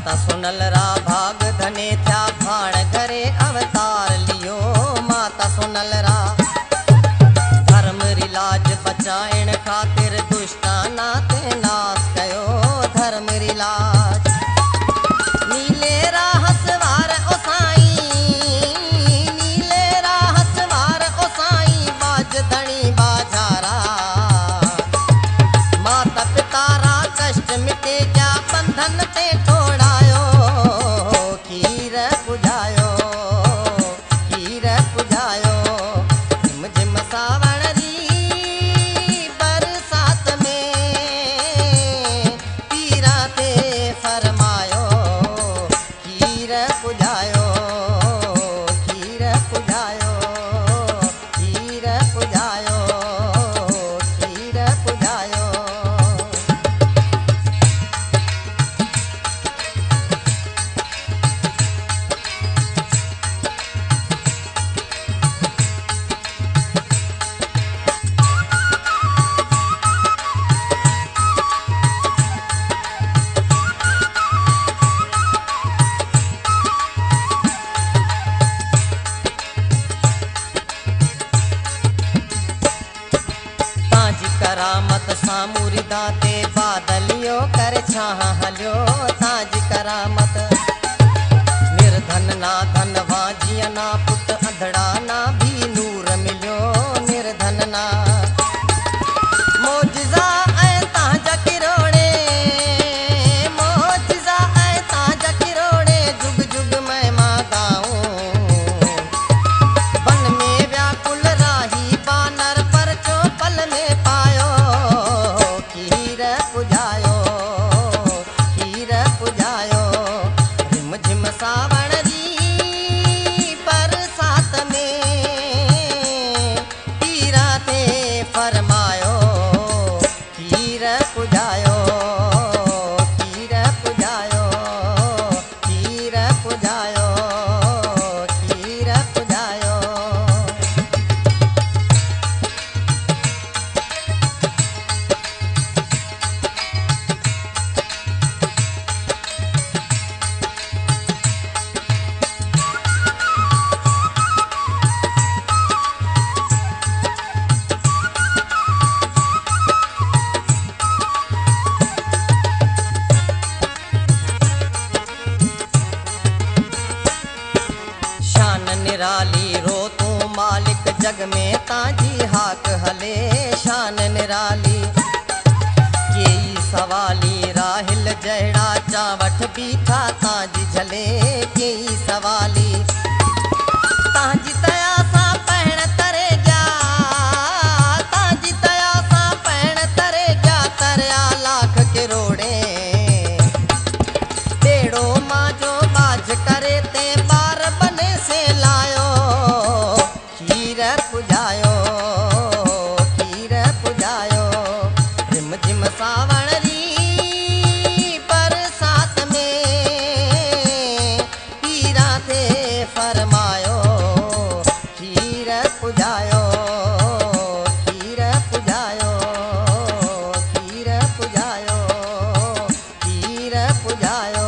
माता सुनल रा भाग धने था भाण घरे अवतार लियो। माता सुनल रा धर्म रिलाज बचाइण खातिर दुष्टाना ते नाश कयो। धर्म रिलाज नीले राह सवार ओ साईं, नीले राह सवार ओ साईं, बाज धणी बाजारा। माता पिता रा कष्ट मिटे जा बंधन ते तोड़ायो। खीर पुजायो, खीर पुजायो, झिम झिम सावण री बरसात में पीरा ते फरमायो। खीर पुजायो, खीर पुजायो, खीर पुजायो, खीर पुजायो। ताजी करामत सामूरी दाते बादलियो कर छाह हलियो। ताजी करामत निर्धन ना धनवा जिया ना पुत अधड़ा ना भी नूर मिलियो। निर्धन ना मोजिजा ऐ ताजा किरोड़े, मोजिजा ऐ ताजा किरोड़े, जुग जुग मैं मां गाऊं। वन में व्याकुल राही बानर पर चौपल में पायो। खीर पुजायो, खीर पुजायो, झिम झिम सावण री बरसात में पीरा ते फरमायो। खीर पुजायो, खीर पुजायो, खीर पुजायो, खीर पुजायो। शान निराली रो तू मालिक जग में ताजी हाक हले। शान निराली केई सवाली राहिल जड़ा चावठ बीठा ताजी झले। केई सवाली ताजी तया सा पहण तरे जा, ताजी तया सा पहण तरे जा, तरया लाख किरोड़े। बेड़ो मां जो बाज करे ते बार बने से लायो। खीर पुजायो, खीर पुजायो, झिम झिम सावण री बरसात में पीरा ते फरमायो। खीर पुजायो, खीर पुजायो, खीर पुजायो, खीर पुजायो।